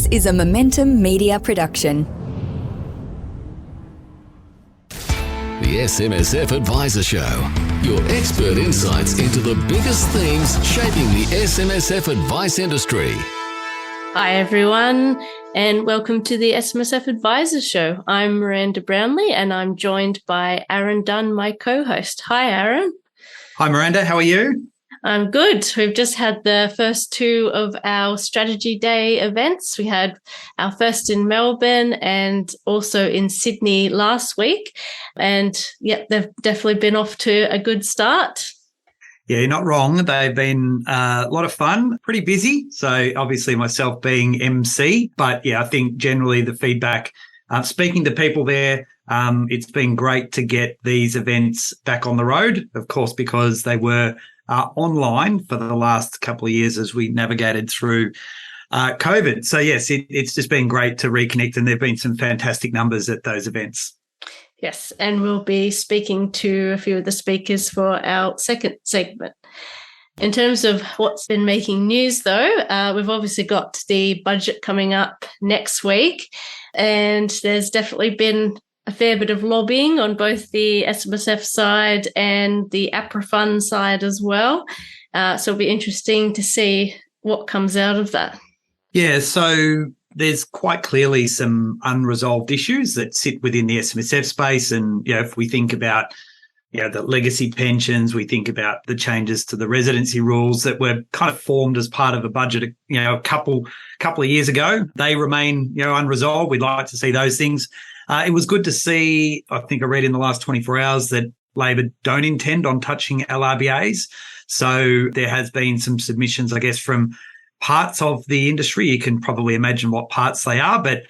This is a Momentum Media production. The SMSF Adviser Show. Your expert insights into the biggest themes shaping the SMSF advice industry. Hi everyone, and welcome to the SMSF Adviser Show. I'm Miranda Brownlee, and I'm joined by Aaron Dunn, my co-host. Hi, Aaron. Hi, Miranda. How are you? I'm good. We've just had the first two of our Strategy Day events. We had our first in Melbourne and also in Sydney last week. And yeah, they've definitely been off to a good start. Yeah, you're not wrong. They've been a lot of fun, pretty busy. So obviously myself being MC, but yeah, I think generally the feedback, speaking to people there, it's been great to get these events back on the road, of course, because they were online for the last couple of years as we navigated through COVID. So yes, it's just been great to reconnect, and there've been some fantastic numbers at those events. Yes, and we'll be speaking to a few of the speakers for our second segment. In terms of what's been making news, though, we've obviously got the budget coming up next week, and there's definitely been a fair bit of lobbying on both the SMSF side and the APRA fund side as well. So it'll be interesting to see what comes out of that. Yeah, so there's quite clearly some unresolved issues that sit within the SMSF space. And, if we think about, the legacy pensions, we think about the changes to the residency rules that were kind of formed as part of a budget, a couple of years ago. They remain, unresolved. We'd like to see those things. It was good to see, I think I read in the last 24 hours that Labor don't intend on touching LRBAs. So there has been some submissions, I guess, from parts of the industry. You can probably imagine what parts they are, but,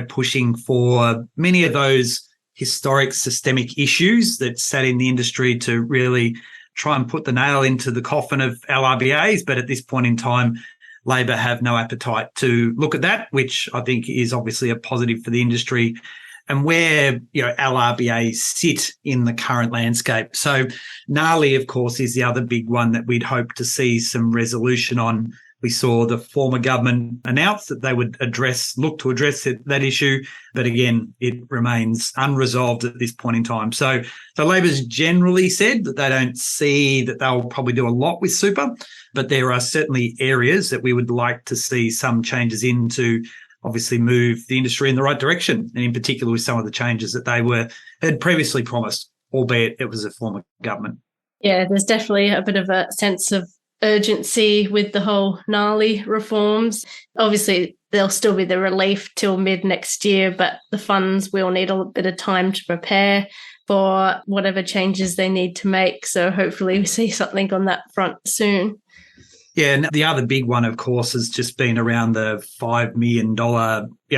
pushing for many of those historic systemic issues that sat in the industry to really try and put the nail into the coffin of LRBAs. But at this point in time, Labor have no appetite to look at that, which I think is obviously a positive for the industry and where, LRBAs sit in the current landscape. So NALI, of course, is the other big one that we'd hope to see some resolution on. We saw the former government announce that they would look to address that issue. But again, it remains unresolved at this point in time. So Labor's generally said that they don't see that they'll probably do a lot with super, but there are certainly areas that we would like to see some changes in to obviously move the industry in the right direction, and in particular with some of the changes that they had previously promised, albeit it was a former government. Yeah, there's definitely a bit of a sense of urgency with the whole NALI reforms. Obviously, there'll still be the relief till mid next year, but the funds will need a bit of time to prepare for whatever changes they need to make. So hopefully we see something on that front soon. Yeah, and the other big one, of course, has just been around the $5 million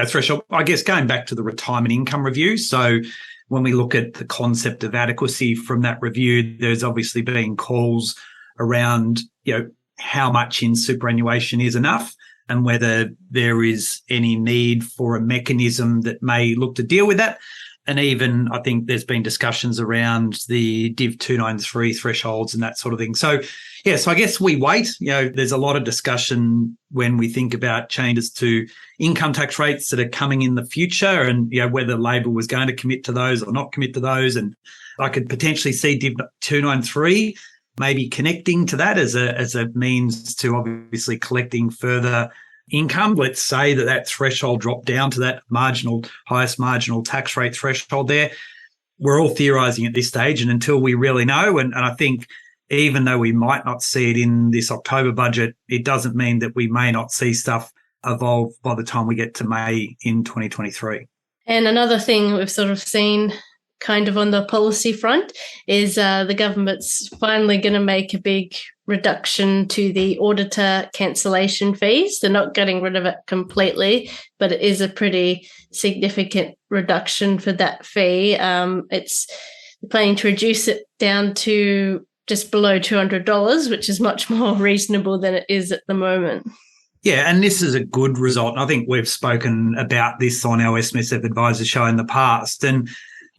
threshold. I guess going back to the retirement income review. So when we look at the concept of adequacy from that review, there's obviously been calls around, how much in superannuation is enough and whether there is any need for a mechanism that may look to deal with that. And even I think there's been discussions around the Div 293 thresholds and that sort of thing. So, so I guess we wait. There's a lot of discussion when we think about changes to income tax rates that are coming in the future and, whether Labor was going to commit to those or not commit to those. And I could potentially see Div 293 maybe connecting to that as a means to obviously collecting further income. Let's say that threshold dropped down to that highest marginal tax rate threshold there. We're all theorising at this stage, and until we really know, and I think even though we might not see it in this October budget, it doesn't mean that we may not see stuff evolve by the time we get to May in 2023. And another thing we've sort of seen kind of on the policy front is the government's finally going to make a big reduction to the auditor cancellation fees. They're not getting rid of it completely, but it is a pretty significant reduction for that fee. It's planning to reduce it down to just below $200, which is much more reasonable than it is at the moment. Yeah, and this is a good result. And I think we've spoken about this on our SMSF Adviser show in the past. And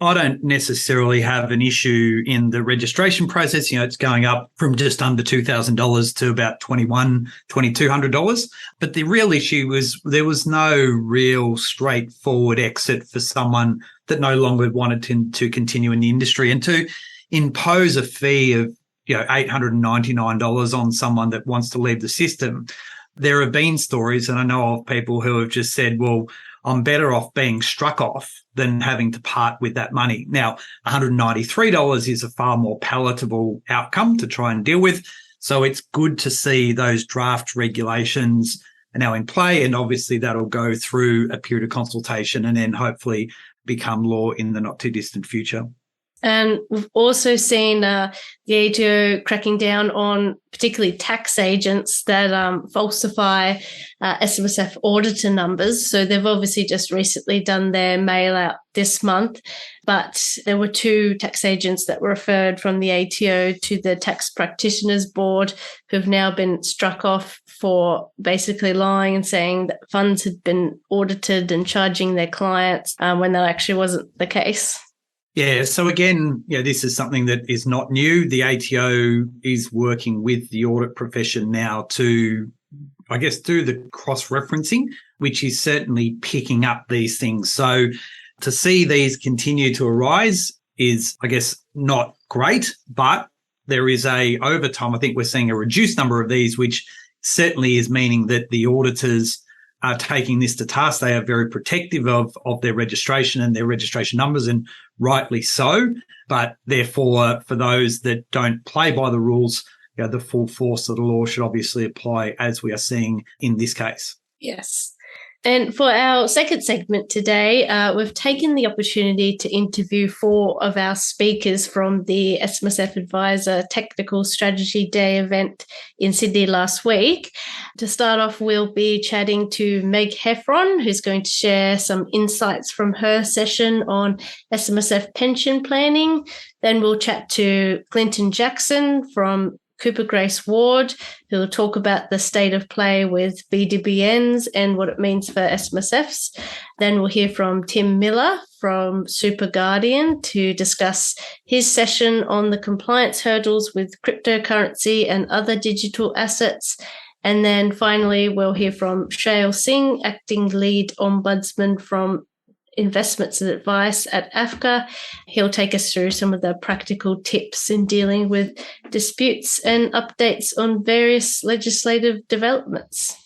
I don't necessarily have an issue in the registration process. It's going up from just under $2,000 to about $2,200. But the real issue was there was no real straightforward exit for someone that no longer wanted to continue in the industry, and to impose a fee of $899 on someone that wants to leave the system. There have been stories, and I know of people who have just said, well, I'm better off being struck off than having to part with that money. Now, $193 is a far more palatable outcome to try and deal with. So it's good to see those draft regulations are now in play, and obviously that'll go through a period of consultation and then hopefully become law in the not too distant future. And we've also seen the ATO cracking down on particularly tax agents that falsify SMSF auditor numbers. So they've obviously just recently done their mail out this month, but there were 2 tax agents that were referred from the ATO to the Tax Practitioners Board who've now been struck off for basically lying and saying that funds had been audited and charging their clients when that actually wasn't the case. Yeah. So again, this is something that is not new. The ATO is working with the audit profession now to, I guess, do the cross-referencing, which is certainly picking up these things. So to see these continue to arise is, I guess, not great, but there is over time, I think we're seeing a reduced number of these, which certainly is meaning that the auditors are taking this to task. They are very protective of their registration and their registration numbers, and rightly so. But therefore, for those that don't play by the rules, the full force of the law should obviously apply, as we are seeing in this case. Yes. And for our second segment today, we've taken the opportunity to interview 4 of our speakers from the SMSF Adviser Technical Strategy Day event in Sydney last week. To start off, we'll be chatting to Meg Heffron, who's going to share some insights from her session on SMSF pension planning. Then we'll chat to Clinton Jackson from Cooper Grace Ward, who will talk about the state of play with BDBNs and what it means for SMSFs. Then we'll hear from Tim Miller from Super Guardian to discuss his session on the compliance hurdles with cryptocurrency and other digital assets. And then finally, we'll hear from Shail Singh, Acting Lead Ombudsman from Investments and Advice at AFCA. He'll take us through some of the practical tips in dealing with disputes and updates on various legislative developments.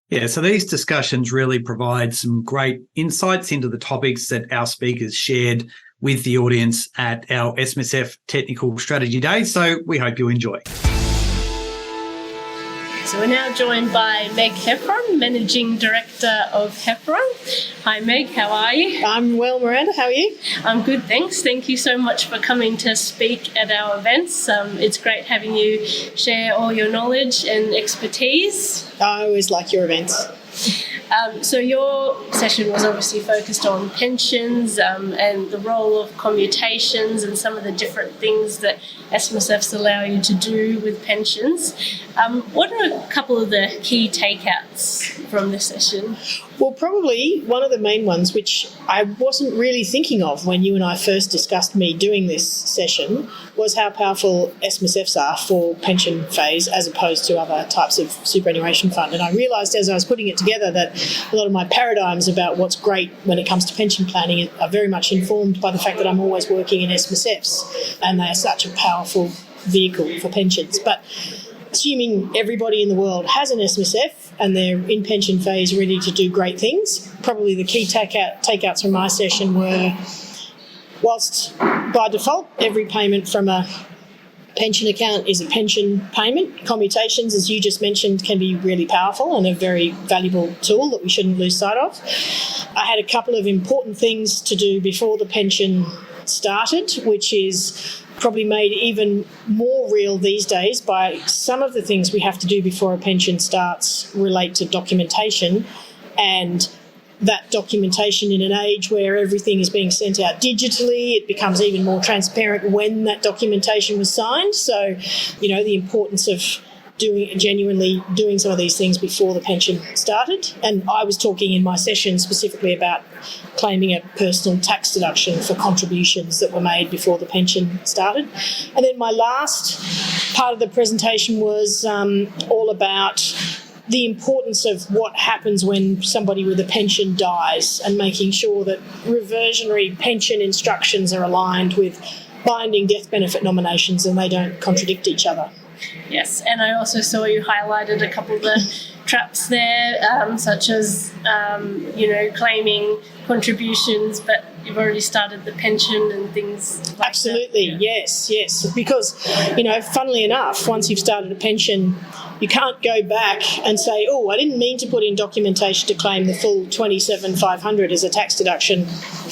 Yeah, so these discussions really provide some great insights into the topics that our speakers shared with the audience at our SMSF Technical Strategy Day. So we hope you enjoy. So we're now joined by Meg Heffron, Managing Director of Heffron. Hi Meg, how are you? I'm well, Miranda. How are you? I'm good, thanks. Thank you so much for coming to speak at our events. It's great having you share all your knowledge and expertise. I always like your events. So your session was obviously focused on pensions and the role of commutations and some of the different things that SMSFs allow you to do with pensions. What are a couple of the key takeouts from this session? Well, probably one of the main ones, which I wasn't really thinking of when you and I first discussed me doing this session, was how powerful SMSFs are for pension phase as opposed to other types of superannuation fund. And I realised as I was putting it together that a lot of my paradigms about what's great when it comes to pension planning are very much informed by the fact that I'm always working in SMSFs, and they are such a powerful vehicle for pensions. But assuming everybody in the world has an SMSF and they're in pension phase ready to do great things, probably the key takeouts from my session were, whilst by default every payment from a pension account is a pension payment, commutations, as you just mentioned, can be really powerful and a very valuable tool that we shouldn't lose sight of. I had a couple of important things to do before the pension started, which is probably made even more real these days by some of the things we have to do before a pension starts relate to documentation, and that documentation in an age where everything is being sent out digitally, it becomes even more transparent when that documentation was signed. So, the importance of genuinely doing some of these things before the pension started. And I was talking in my session specifically about claiming a personal tax deduction for contributions that were made before the pension started. And then my last part of the presentation was all about the importance of what happens when somebody with a pension dies and making sure that reversionary pension instructions are aligned with binding death benefit nominations and they don't contradict each other. Yes, and I also saw you highlighted a couple of the traps there, such as, claiming contributions, but you've already started the pension and things like Absolutely, that. Yes. Because, funnily enough, once you've started a pension, you can't go back and say, oh, I didn't mean to put in documentation to claim the full $27,500 as a tax deduction.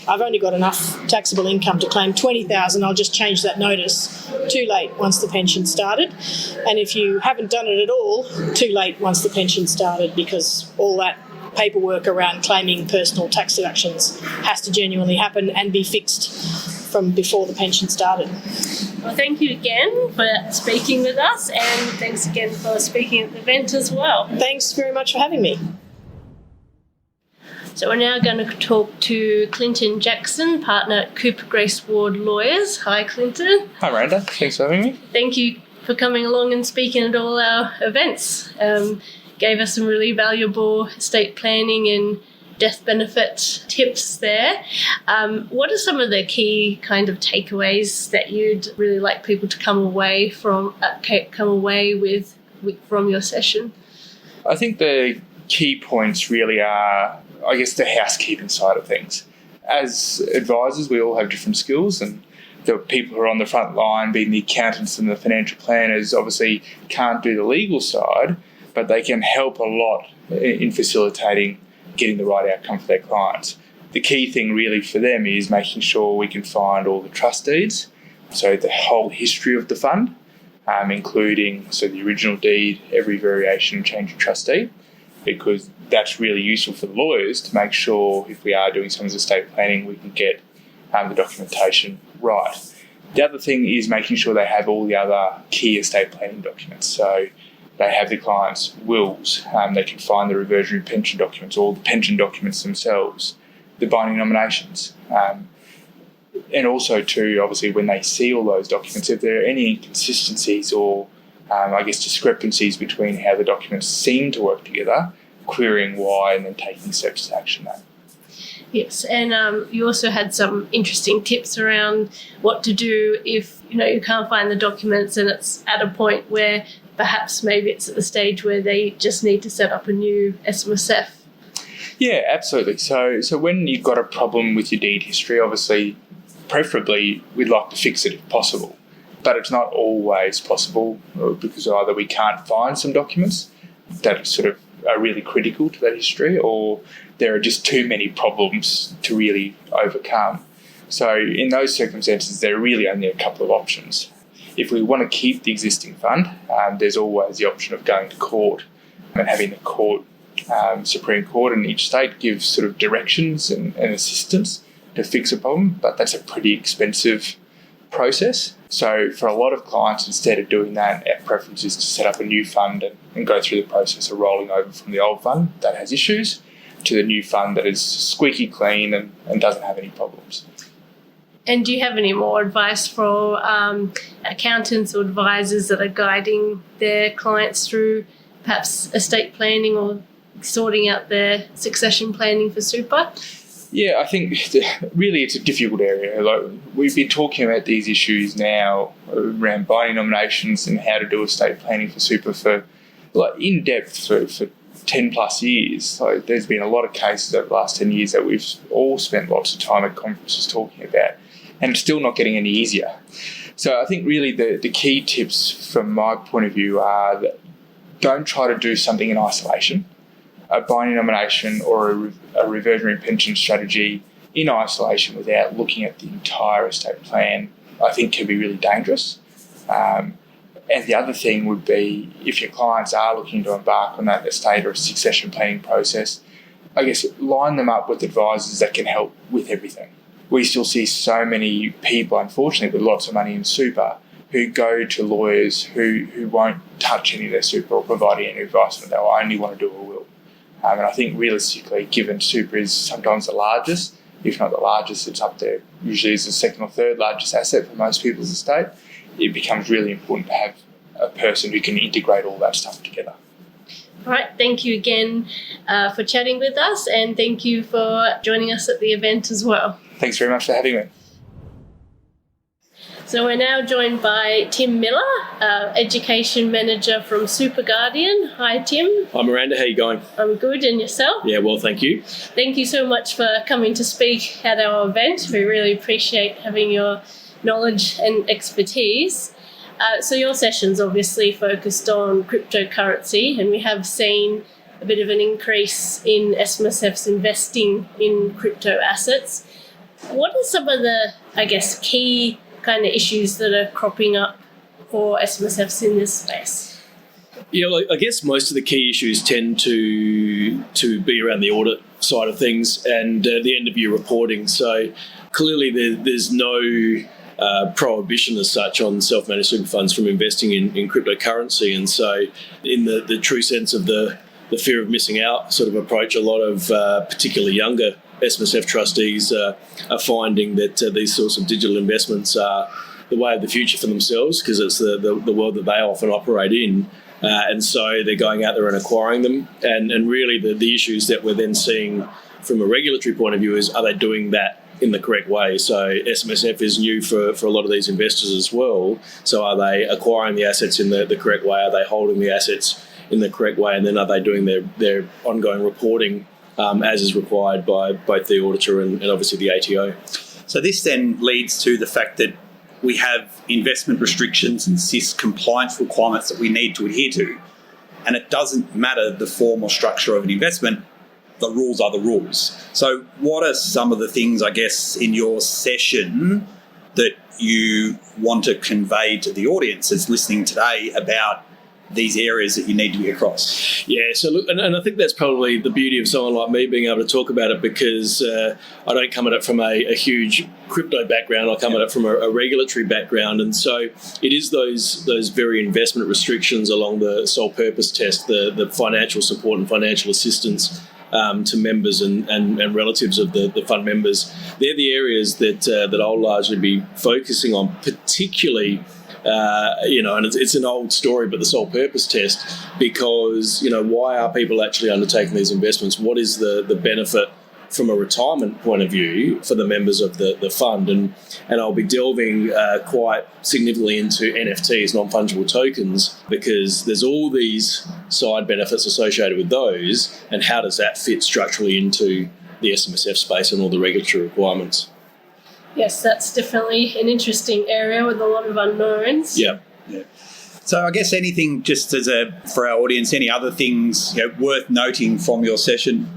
I've only got enough taxable income to claim $20,000. I'll just change that notice. Too late once the pension started. And if you haven't done it at all, too late once the pension started, because all that paperwork around claiming personal tax deductions has to genuinely happen and be fixed from before the pension started. Well, thank you again for speaking with us, and thanks again for speaking at the event as well. Thanks very much for having me. So we're now going to talk to Clinton Jackson, partner at Cooper Grace Ward Lawyers. Hi, Clinton. Hi, Miranda. Thanks for having me. Thank you for coming along and speaking at all our events. Gave us some really valuable estate planning and death benefit tips there. What are some of the key kind of takeaways that you'd really like people to come away with from your session? I think the key points really are, I guess, the housekeeping side of things. As advisors, we all have different skills, and the people who are on the front line, being the accountants and the financial planners, obviously can't do the legal side, but they can help a lot in facilitating getting the right outcome for their clients. The key thing really for them is making sure we can find all the trust deeds, so the whole history of the fund, including the original deed, every variation and change of trust deed, because that's really useful for the lawyers to make sure if we are doing someone's estate planning, we can get the documentation right. The other thing is making sure they have all the other key estate planning documents. So they have the client's wills, they can find the reversionary pension documents, all the pension documents themselves, the binding nominations. And also too, obviously, when they see all those documents, if there are any inconsistencies or discrepancies between how the documents seem to work together, querying why and then taking steps to action that. Yes, and you also had some interesting tips around what to do if you can't find the documents and it's at a point where perhaps maybe it's at the stage where they just need to set up a new SMSF. Yeah, absolutely. So when you've got a problem with your deed history, obviously, preferably we'd like to fix it if possible. But it's not always possible because either we can't find some documents that are really critical to that history, or there are just too many problems to really overcome. So in those circumstances, there are really only a couple of options. If we want to keep the existing fund, there's always the option of going to court and having the court, Supreme Court in each state give directions and assistance to fix a problem, but that's a pretty expensive process. So for a lot of clients, instead of doing that, our preference is to set up a new fund and go through the process of rolling over from the old fund that has issues to the new fund that is squeaky clean and doesn't have any problems. And do you have any more advice for accountants or advisors that are guiding their clients through perhaps estate planning or sorting out their succession planning for super? Yeah, I think really it's a difficult area. We've been talking about these issues now around binding nominations and how to do estate planning for super for in depth for 10 plus years. There's been a lot of cases over the last 10 years that we've all spent lots of time at conferences talking about, and it's still not getting any easier. So I think really the key tips from my point of view are that don't try to do something in isolation. A binding nomination or a reversionary pension strategy in isolation without looking at the entire estate plan, I think can be really dangerous. And the other thing would be, if your clients are looking to embark on that estate or succession planning process, I guess line them up with advisors that can help with everything. We still see so many people, unfortunately, with lots of money in super who go to lawyers who won't touch any of their super or provide any advice, and they'll only want to do a will. And I think realistically, given super is sometimes the largest, if not the largest, it's up there, usually is the second or third largest asset for most people's estate, it becomes really important to have a person who can integrate all that stuff together. All right, thank you again for chatting with us, and thank you for joining us at the event as well. Thanks very much for having me. So we're now joined by Tim Miller, Education Manager from Super Guardian. Hi, Tim. Hi, Miranda. How are you going? I'm good, and yourself? Yeah, well, thank you. Thank you so much for coming to speak at our event. We really appreciate having your knowledge and expertise. So your session's obviously focused on cryptocurrency, and we have seen a bit of an increase in SMSFs investing in crypto assets. What are some of the, key kind of issues that are cropping up for SMSFs in this space? Yeah, well, I guess most of the key issues tend to be around the audit side of things and the end-of-year reporting. So clearly there's no prohibition as such on self-managed super funds from investing in cryptocurrency. And so in the true sense of the fear of missing out sort of approach, a lot of particularly younger SMSF trustees are finding that these sorts of digital investments are the way of the future for themselves, because it's the world that they often operate in. And so they're going out there and acquiring them. And really the issues that we're then seeing from a regulatory point of view is, are they doing that in the correct way? So SMSF is new for a lot of these investors as well. So are they acquiring the assets in the correct way? Are they holding the assets in the correct way? And then are they doing their ongoing reporting as is required by both the auditor and obviously the ATO? So this then leads to the fact that we have investment restrictions and SIS compliance requirements that we need to adhere to. And it doesn't matter the form or structure of an investment, the rules are the rules. So what are some of the things, I guess, in your session that you want to convey to the audience that's listening today about these areas that you need to be across? Yeah, so look, and I think that's probably the beauty of someone like me being able to talk about it, because I don't come at it from a huge crypto background. I come at it from a regulatory background, and so it is those very investment restrictions along the sole purpose test, the financial support and financial assistance to members and relatives of the fund members. They're the areas that I'll largely be focusing on, particularly. And it's an old story, but the sole purpose test, because, why are people actually undertaking these investments? What is the benefit from a retirement point of view for the members of the fund? And I'll be delving quite significantly into NFTs, non-fungible tokens, because there's all these side benefits associated with those, and how does that fit structurally into the SMSF space and all the regulatory requirements? Yes, that's definitely an interesting area with a lot of unknowns. Yeah. So I guess anything, just for our audience, any other things worth noting from your session?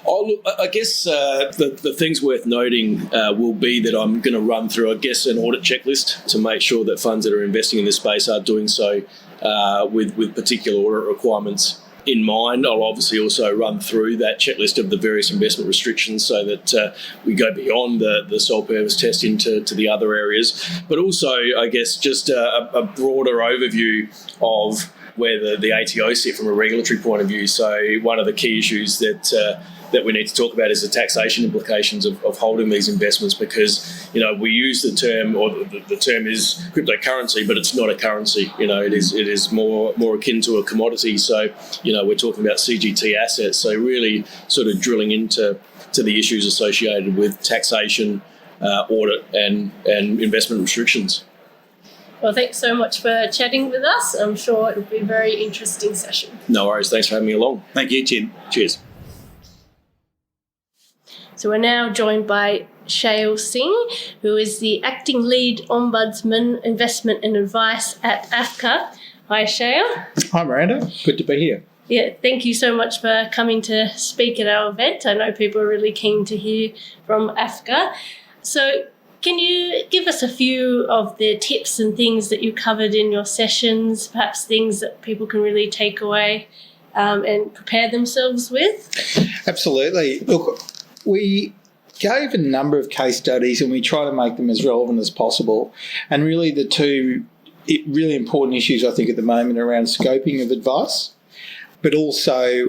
Oh, look, I guess the things worth noting will be that I'm going to run through, an audit checklist to make sure that funds that are investing in this space are doing so with particular audit requirements in mind. I'll obviously also run through that checklist of the various investment restrictions so that we go beyond the sole purpose test into the other areas, but also, I guess, just a broader overview of where the ATO sit from a regulatory point of view. So one of the key issues that we need to talk about is the taxation implications of holding these investments, because we use the term, or the term is cryptocurrency, but it's not a currency. It is more akin to a commodity. So we're talking about CGT assets. So really sort of drilling into the issues associated with taxation, audit, and investment restrictions. Well, thanks so much for chatting with us. I'm sure it'll be a very interesting session. No worries. Thanks for having me along. Thank you, Tim. Cheers. So we're now joined by Shail Singh, who is the Acting Lead Ombudsman Investment and Advice at AFCA. Hi, Shail. Hi, Miranda. Good to be here. Yeah, thank you so much for coming to speak at our event. I know people are really keen to hear from AFCA. So can you give us a few of the tips and things that you covered in your sessions, perhaps things that people can really take away and prepare themselves with? Absolutely. Look, we gave a number of case studies and we try to make them as relevant as possible. And really the two really important issues, I think, at the moment are around scoping of advice, but also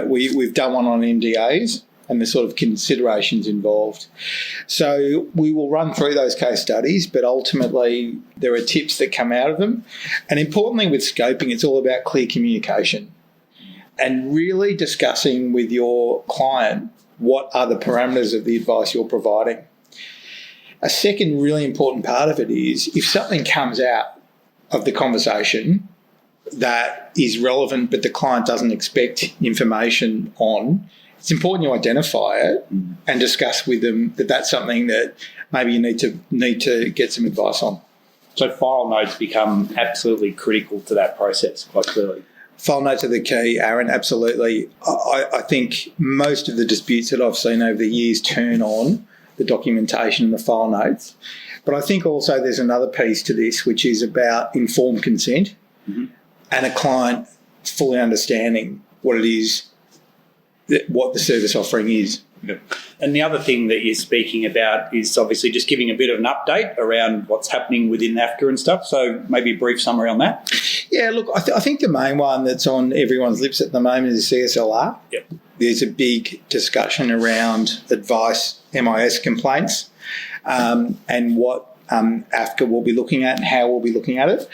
we've done one on MDAs and the sort of considerations involved. So we will run through those case studies, but ultimately there are tips that come out of them. And importantly with scoping, it's all about clear communication and really discussing with your client what are the parameters of the advice you're providing. A second really important part of it is if something comes out of the conversation that is relevant but the client doesn't expect information on, it's important you identify it and discuss with them that that's something that maybe you need to get some advice on. So file notes become absolutely critical to that process, quite clearly. File notes are the key, Aaron, absolutely. I think most of the disputes that I've seen over the years turn on the documentation and the file notes. But I think also there's another piece to this, which is about informed consent and a client fully understanding what it is, what the service offering is. Yep. And the other thing that you're speaking about is obviously just giving a bit of an update around what's happening within AFCA and stuff. So maybe a brief summary on that. Yeah, look, I think the main one that's on everyone's lips at the moment is CSLR. Yep. There's a big discussion around advice MIS complaints and what AFCA will be looking at and how we'll be looking at it.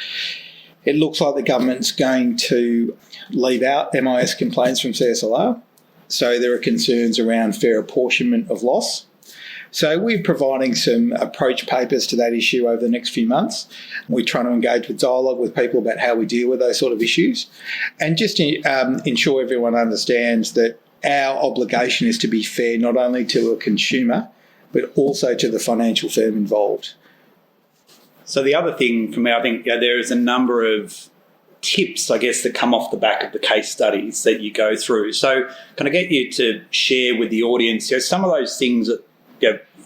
It looks like the government's going to leave out MIS complaints from CSLR. So there are concerns around fair apportionment of loss. So we're providing some approach papers to that issue over the next few months. We're trying to engage with dialogue with people about how we deal with those sort of issues and just ensure everyone understands that our obligation is to be fair not only to a consumer but also to the financial firm involved. So the other thing for me, I think there is a number of tips, I guess, that come off the back of the case studies that you go through. So can I get you to share with the audience some of those things that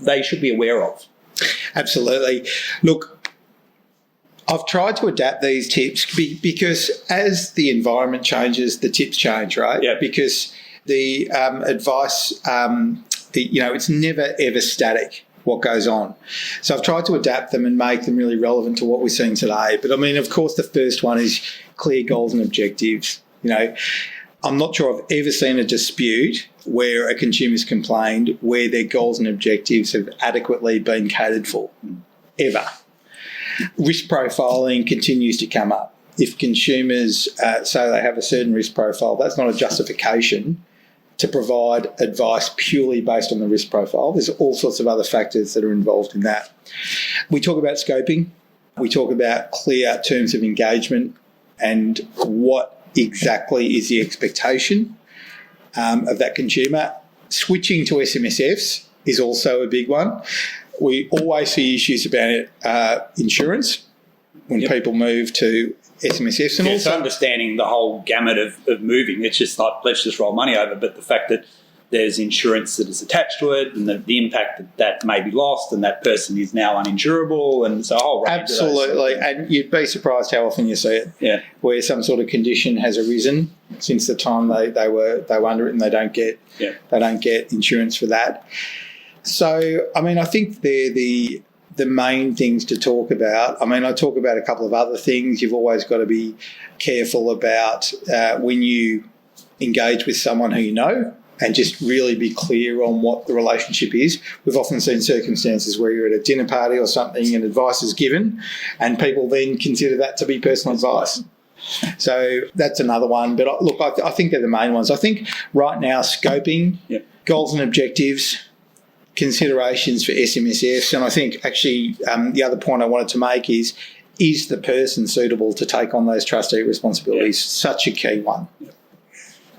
they should be aware of? Absolutely. Look, I've tried to adapt these tips because as the environment changes, the tips change, right? Yeah. Because the advice, it's never, ever static what goes on. So I've tried to adapt them and make them really relevant to what we're seeing today. But, I mean, of course, the first one is clear goals and objectives. I'm not sure I've ever seen a dispute where a consumer's complained where their goals and objectives have adequately been catered for, ever. Risk profiling continues to come up. If consumers say they have a certain risk profile, that's not a justification to provide advice purely based on the risk profile. There's all sorts of other factors that are involved in that. We talk about scoping. We talk about clear terms of engagement and what exactly is the expectation of that consumer. Switching to SMSFs is also a big one. We always see issues about insurance when people move to SMSFs, and also understanding the whole gamut of moving. It's just not let's just roll money over, but the fact that there's insurance that is attached to it and the impact that may be lost and that person is now uninsurable, and so a whole range absolutely. And you'd be surprised how often you see it, where some sort of condition has arisen since the time they were under it and they don't get insurance for that. So, I mean, I think they're the main things to talk about. I mean, I talk about a couple of other things. You've always got to be careful about when you engage with someone who you know and just really be clear on what the relationship is. We've often seen circumstances where you're at a dinner party or something and advice is given and people then consider that to be personal advice. So that's another one. But look, I think they're the main ones. I think right now scoping, goals and objectives, considerations for SMSFs, and I think actually the other point I wanted to make is the person suitable to take on those trustee responsibilities? Such a key one.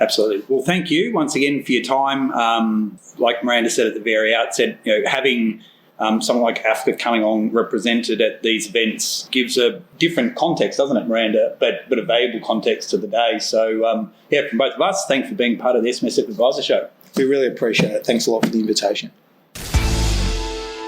Absolutely. Well, thank you once again for your time. Like Miranda said at the very outset, having someone like AFCA coming on represented at these events gives a different context, doesn't it, Miranda? But a valuable context to the day. So, from both of us, thanks for being part of the SMSF Adviser Show. We really appreciate it. Thanks a lot for the invitation.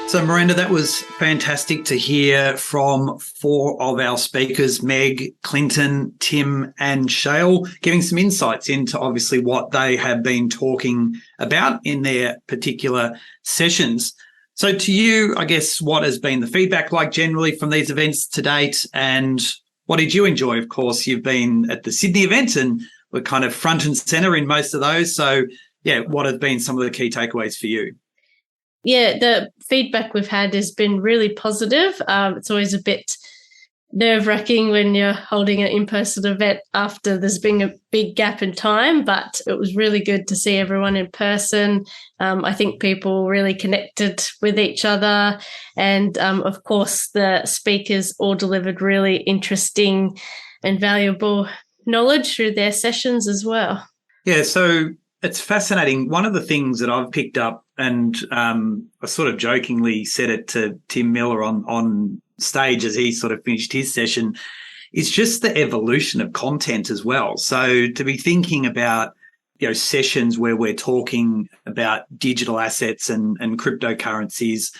So, Miranda, that was fantastic to hear from 4 of our speakers, Meg, Clinton, Tim and Shail, giving some insights into obviously what they have been talking about in their particular sessions. So to you, I guess, what has been the feedback like generally from these events to date, and what did you enjoy? Of course, you've been at the Sydney event and we're kind of front and centre in most of those. So, yeah, what have been some of the key takeaways for you? Yeah, the feedback we've had has been really positive. It's always a bit nerve-wracking when you're holding an in-person event after there's been a big gap in time, but it was really good to see everyone in person. I think people really connected with each other. And, of course, the speakers all delivered really interesting and valuable knowledge through their sessions as well. Yeah, so it's fascinating. One of the things that I've picked up, and I sort of jokingly said it to Tim Miller on stage as he sort of finished his session, is just the evolution of content as well. So to be thinking about, sessions where we're talking about digital assets and cryptocurrencies,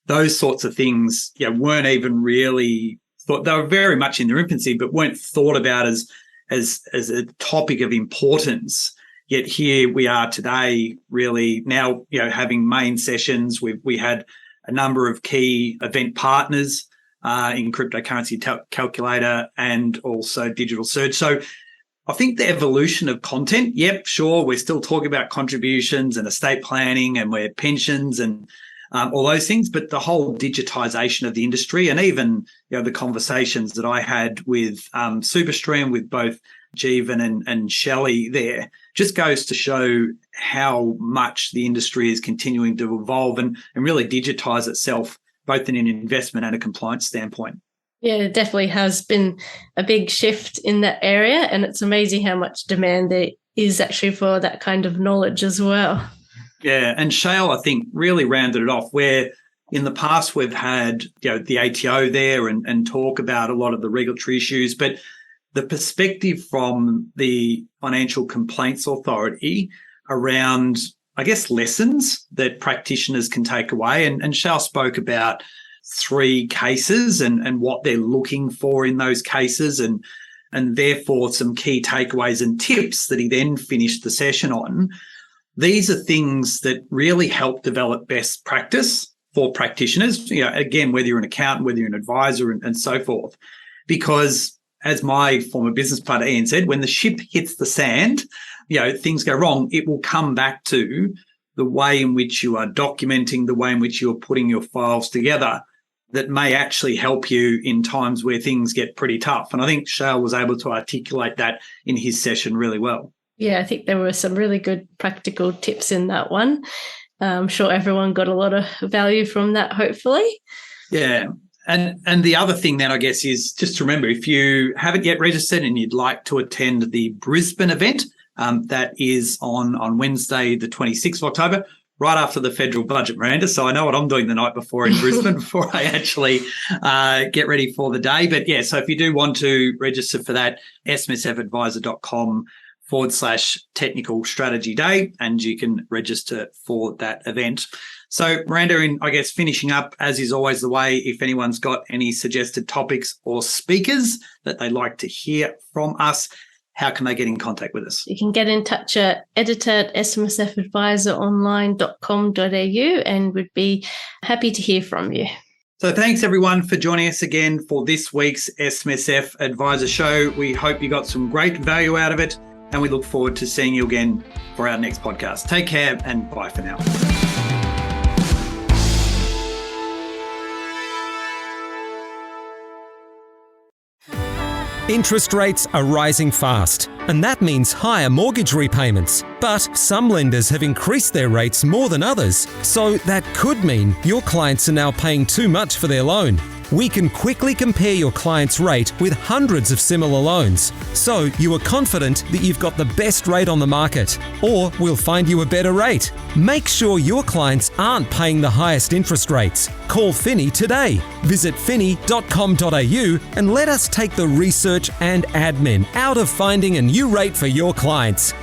those sorts of things, weren't even really thought. They were very much in their infancy, but weren't thought about as a topic of importance. Yet here we are today, really now, having main sessions. We had a number of key event partners in cryptocurrency calculator and also digital search. So I think the evolution of content, yep, sure, we're still talking about contributions and estate planning and we're pensions and all those things, but the whole digitization of the industry and even, the conversations that I had with Superstream, with both Jeevan and Shelley there, just goes to show how much the industry is continuing to evolve and really digitize itself, both in an investment and a compliance standpoint. Yeah, it definitely has been a big shift in that area, and it's amazing how much demand there is actually for that kind of knowledge as well. Yeah, and Shail, I think, really rounded it off where in the past we've had the ATO there and talk about a lot of the regulatory issues, but the perspective from the Financial Complaints Authority around, I guess, lessons that practitioners can take away. And Shail spoke about 3 cases and what they're looking for in those cases and therefore some key takeaways and tips that he then finished the session on. These are things that really help develop best practice for practitioners, again, whether you're an accountant, whether you're an advisor and so forth, because as my former business partner Ian said, when the ship hits the sand, things go wrong, it will come back to the way in which you are documenting, the way in which you're putting your files together that may actually help you in times where things get pretty tough. And I think Shail was able to articulate that in his session really well. Yeah, I think there were some really good practical tips in that one. I'm sure everyone got a lot of value from that, hopefully. Yeah. And the other thing then, I guess, is just to remember, if you haven't yet registered and you'd like to attend the Brisbane event, that is on Wednesday, the 26th of October, right after the federal budget, Miranda. So I know what I'm doing the night before in Brisbane before I actually get ready for the day. But yeah, so if you do want to register for that, smsfadviser.com/technical strategy day, and you can register for that event. So Miranda, in, I guess, finishing up, as is always the way, if anyone's got any suggested topics or speakers that they'd like to hear from us, how can they get in contact with us? You can get in touch at editor@smsfadvisoronline.com.au and we'd be happy to hear from you. So thanks everyone for joining us again for this week's SMSF Adviser Show. We hope you got some great value out of it and we look forward to seeing you again for our next podcast. Take care and bye for now. Interest rates are rising fast, and that means higher mortgage repayments. But some lenders have increased their rates more than others, so that could mean your clients are now paying too much for their loan. We can quickly compare your client's rate with hundreds of similar loans, so you are confident that you've got the best rate on the market, or we'll find you a better rate. Make sure your clients aren't paying the highest interest rates. Call Finny today. Visit finny.com.au and let us take the research and admin out of finding a new rate for your clients.